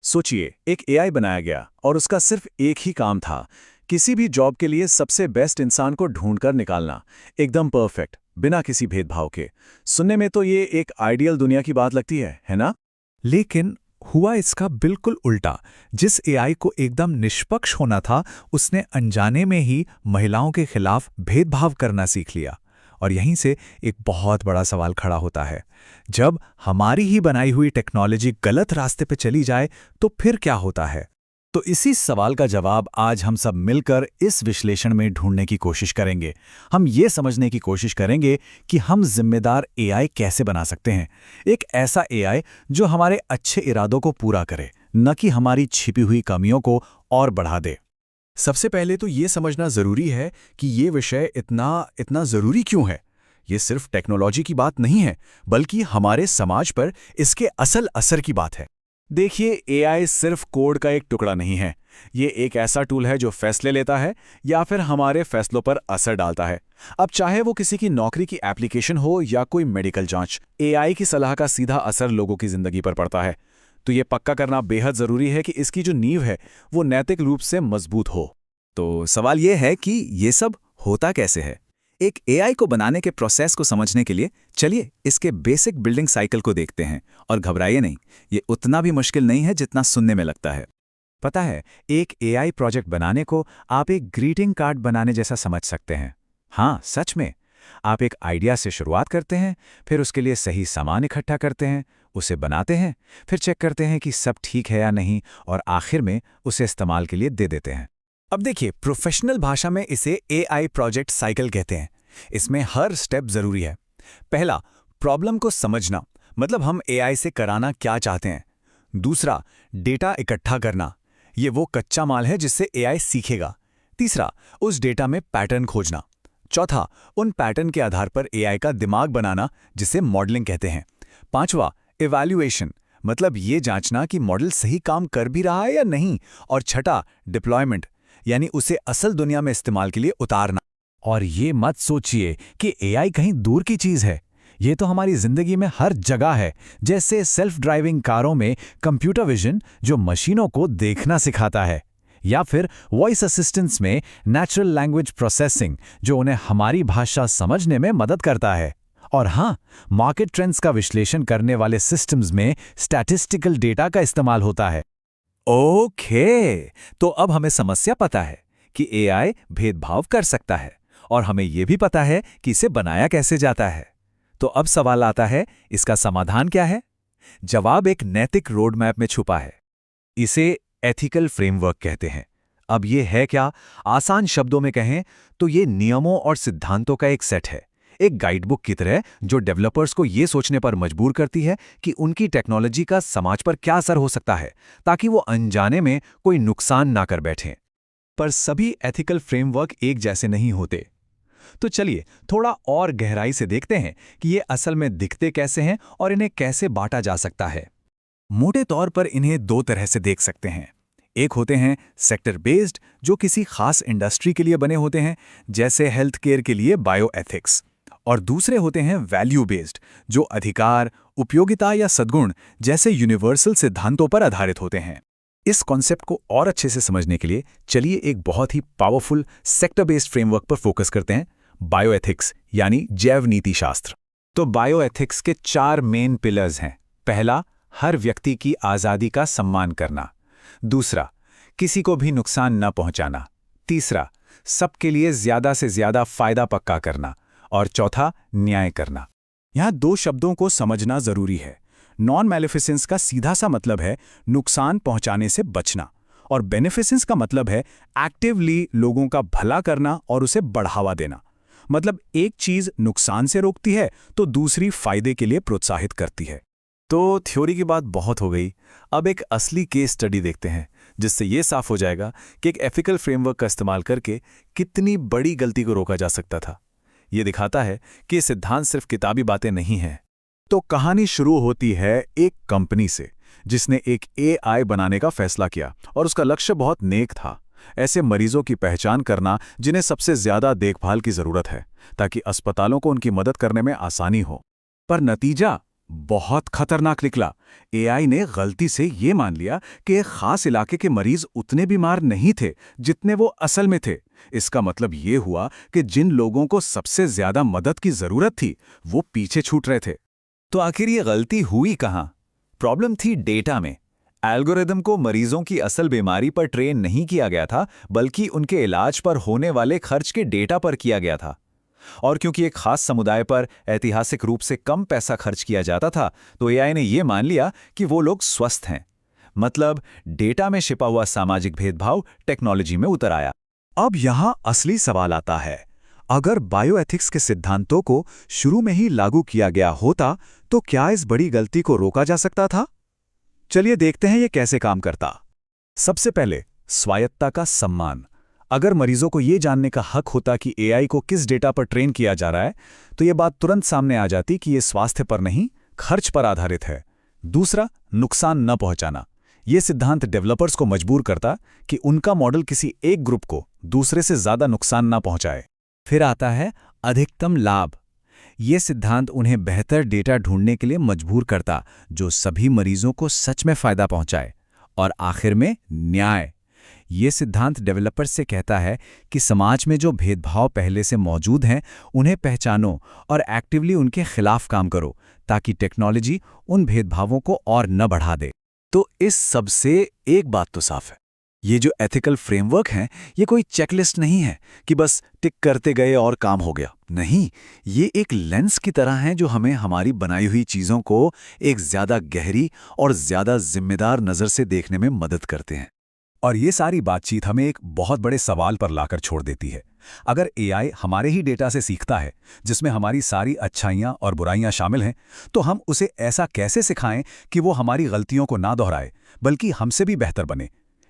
सोचिए, एक एआई बनाया गया और उसका सिर्फ एक ही काम था, किसी भी जॉब के लिए सबसे बेस्ट इंसान को ढूंढकर निकालना, एकदम परफेक्ट, बिना किसी भेदभाव के। सुनने में तो ये एक आइडियल दुनिया की बात लगती है ना? लेकिन हुआ इसका बिल्कुल उल्टा। जिस एआई को एकदम निष्पक्ष होना था, उसने अनजाने में ही महिलाओं के खिलाफ भेदभाव करना सीख लिया। और यहीं से एक बहुत बड़ा सवाल खड़ा होता है। जब हमारी ही बनाई हुई टेक्नोलॉजी गलत रास्ते पे चली जाए, तो फिर क्या होता है? तो इसी सवाल का जवाब आज हम सब मिलकर इस विश्लेषण में ढूंढने की कोशिश करेंगे। हम ये समझने की कोशिश करेंगे कि हम जिम्मेदार एआई कैसे बना सकते हैं। एक ऐसा एआई जो हमारे अच्छे इरादों को पूरा करे, न कि हमारी छिपी हुई कमियों को और बढ़ा दे। सबसे पहले तो ये समझना जरूरी है कि ये विषय इतना जरूरी क्यों है। ये सिर्फ टेक्नोलॉजी की बात नहीं है, बल्कि हमारे समाज पर इसके असल असर की बात है। देखिए, एआई सिर्फ कोड का एक टुकड़ा नहीं है। ये एक ऐसा टूल है जो फैसले लेता है या फिर हमारे फैसलों पर असर डालता है। अब चाहे वो किसी की नौकरी की एप्लीकेशन हो या कोई मेडिकल जांच, एआई की सलाह का सीधा असर लोगों की जिंदगी पर पड़ता है। तो ये पक्का करना बेहद जरूरी है कि इसकी जो नींव है वो नैतिक रूप से मजबूत हो। तो सवाल ये है कि ये सब होता कैसे है। एक एआई को बनाने के प्रोसेस को समझने के लिए चलिए इसके बेसिक बिल्डिंग साइकिल को देखते हैं। और घबराइए नहीं, ये उतना भी मुश्किल नहीं है जितना सुनने में लगता है। पता है, एक एआई प्रोजेक्ट बनाने को आप एक ग्रीटिंग कार्ड बनाने जैसा समझ सकते हैं। हाँ, सच में। आप एक आइडिया से शुरुआत करते हैं, फिर उसके लिए सही सामान इकट्ठा करते हैं, उसे बनाते हैं, फिर चेक करते हैं कि सब ठीक है या नहीं, और आखिर में उसे इस्तेमाल के लिए दे देते हैं। अब देखिए, प्रोफेशनल भाषा में इसे एआई प्रोजेक्ट साइकिल कहते हैं। इसमें हर स्टेप जरूरी है। पहला, प्रॉब्लम को समझना, मतलब हम एआई से कराना क्या चाहते हैं। दूसरा, डेटा इकट्ठा करना, ये वो कच्चा माल है जिससे एआई सीखेगा। तीसरा, उस डेटा में पैटर्न खोजना। चौथा, उन पैटर्न के आधार पर एआई का दिमाग बनाना, जिसे मॉडलिंग कहते हैं। पांचवा, इवैल्यूएशन, मतलब ये जांचना कि मॉडल सही काम कर भी रहा है या नहीं। और छठा, डिप्लॉयमेंट, यानी उसे असल दुनिया में इस्तेमाल के लिए उतारना। और ये मत सोचिए कि एआई कहीं दूर की चीज है। ये तो हमारी जिंदगी में हर जगह है। जैसे सेल्फ ड्राइविंग कारों में कंप्यूटर विजन जो मशीनों को देखना सिखाता है, या फिर वॉइस असिस्टेंट्स में नेचुरल लैंग्वेज प्रोसेसिंग जो उन्हें हमारी भाषा समझने में मदद करता है। और हाँ, मार्केट ट्रेंड्स का विश्लेषण करने वाले सिस्टम्स में स्टैटिस्टिकल डेटा का इस्तेमाल होता है। ओके, तो अब हमें समस्या पता है कि एआई भेदभाव कर सकता है, और हमें यह भी पता है कि इसे बनाया कैसे जाता है। तो अब सवाल आता है, इसका समाधान क्या है? जवाब एक नैतिक रोड मैप में छुपा है। इसे एथिकल फ्रेमवर्क कहते हैं। अब ये है क्या? आसान शब्दों में कहें तो ये नियमों और सिद्धांतों का एक सेट है, एक गाइडबुक की तरह जो डेवलपर्स को ये सोचने पर मजबूर करती है कि उनकी टेक्नोलॉजी का समाज पर क्या असर हो सकता है, ताकि वो अनजाने में कोई नुकसान ना कर बैठें। पर सभी एथिकल फ्रेमवर्क एक जैसे नहीं होते। तो चलिए थोड़ा और गहराई से देखते हैं कि ये असल में दिखते कैसे हैं और इन्हें कैसे बांटा जा सकता है। मोटे तौर पर इन्हें दो तरह से देख सकते हैं। एक होते हैं सेक्टर बेस्ड, जो किसी खास इंडस्ट्री के लिए बने होते हैं, जैसे हेल्थ केयर के लिए बायो एथिक्स। और दूसरे होते हैं वैल्यू बेस्ड, जो अधिकार, उपयोगिता या सद्गुण जैसे यूनिवर्सल सिद्धांतों पर आधारित होते हैं। इस कॉन्सेप्ट को और अच्छे से समझने के लिए चलिए एक बहुत ही पावरफुल सेक्टर बेस्ड फ्रेमवर्क पर फोकस करते हैं, बायोएथिक्स यानी जैव नीति शास्त्र। तो बायोएथिक्स के 4 मेन पिलर्स हैं। पहला, हर व्यक्ति की आज़ादी का सम्मान करना। दूसरा, किसी को भी नुकसान न पहुंचाना। तीसरा, सबके लिए ज्यादा से ज्यादा फायदा पक्का करना। और चौथा, न्याय करना। यहां 2 शब्दों को समझना जरूरी है। नॉन मैलिफिसेंस का सीधा सा मतलब है नुकसान पहुंचाने से बचना, और बेनिफिसेंस का मतलब है एक्टिवली लोगों का भला करना और उसे बढ़ावा देना। मतलब एक चीज नुकसान से रोकती है तो दूसरी फायदे के लिए प्रोत्साहित करती है। तो थ्योरी की बात बहुत हो गई। अब एक असली केस स्टडी देखते हैं, जिससे यह साफ हो जाएगा कि एक एथिकल फ्रेमवर्क का इस्तेमाल करके कितनी बड़ी गलती को रोका जा सकता था। यह दिखाता है कि ये सिद्धांत सिर्फ किताबी बातें नहीं हैं। तो कहानी शुरू होती है एक कंपनी से, जिसने एक एआई बनाने का फैसला किया, और उसका लक्ष्य बहुत नेक था। ऐसे मरीजों की पहचान करना जिन्हें सबसे ज्यादा देखभाल की जरूरत है, ताकि अस्पतालों को उनकी मदद करने में आसानी हो। पर नतीजा बहुत खतरनाक निकला। एआई ने गलती से ये मान लिया कि एक खास इलाके के मरीज उतने बीमार नहीं थे जितने वो असल में थे। इसका मतलब ये हुआ कि जिन लोगों को सबसे ज्यादा मदद की जरूरत थी वो पीछे छूट रहे थे। तो आखिर ये गलती हुई कहाँ? प्रॉब्लम थी डेटा में। एल्गोरिदम को मरीजों की असल बीमारी पर ट्रेन नहीं किया गया था, बल्कि उनके इलाज पर होने वाले खर्च के डेटा पर किया गया था। और क्योंकि एक खास समुदाय पर ऐतिहासिक रूप से कम पैसा खर्च किया जाता था, तो एआई ने यह मान लिया कि वो लोग स्वस्थ हैं। मतलब डेटा में छिपा हुआ सामाजिक भेदभाव टेक्नोलॉजी में उतर आया। अब यहां असली सवाल आता है, अगर बायोएथिक्स के सिद्धांतों को शुरू में ही लागू किया गया होता तो क्या इस बड़ी गलती को रोका जा सकता था? चलिए देखते हैं ये कैसे काम करता। सबसे पहले स्वायत्तता का सम्मान। अगर मरीजों को ये जानने का हक होता कि एआई को किस डेटा पर ट्रेन किया जा रहा है, तो ये बात तुरंत सामने आ जाती कि ये स्वास्थ्य पर नहीं, खर्च पर आधारित है। दूसरा, नुकसान न पहुंचाना। ये सिद्धांत डेवलपर्स को मजबूर करता कि उनका मॉडल किसी एक ग्रुप को दूसरे से ज्यादा नुकसान न पहुंचाए। फिर आता है अधिकतम लाभ। ये सिद्धांत उन्हें बेहतर डेटा ढूंढने के लिए मजबूर करता जो सभी मरीजों को सच में फायदा पहुंचाए। और आखिर में न्याय। ये सिद्धांत डेवलपर्स से कहता है कि समाज में जो भेदभाव पहले से मौजूद हैं उन्हें पहचानो और एक्टिवली उनके खिलाफ काम करो, ताकि टेक्नोलॉजी उन भेदभावों को और न बढ़ा दे। तो इस सब से एक बात तो साफ है, ये जो एथिकल फ्रेमवर्क है ये कोई चेकलिस्ट नहीं है कि बस टिक करते गए और काम हो गया। नहीं, ये एक लेंस की तरह है जो हमें हमारी बनाई हुई चीज़ों को एक ज़्यादा गहरी और ज़्यादा जिम्मेदार नज़र से देखने में मदद करते हैं। और ये सारी बातचीत हमें एक बहुत बड़े सवाल पर लाकर छोड़ देती है। अगर एआई हमारे ही डेटा से सीखता है, जिसमें हमारी सारी अच्छाइयाँ और बुराइयाँ शामिल हैं, तो हम उसे ऐसा कैसे सिखाएं कि वो हमारी गलतियों को ना दोहराए, बल्कि हमसे भी बेहतर बने,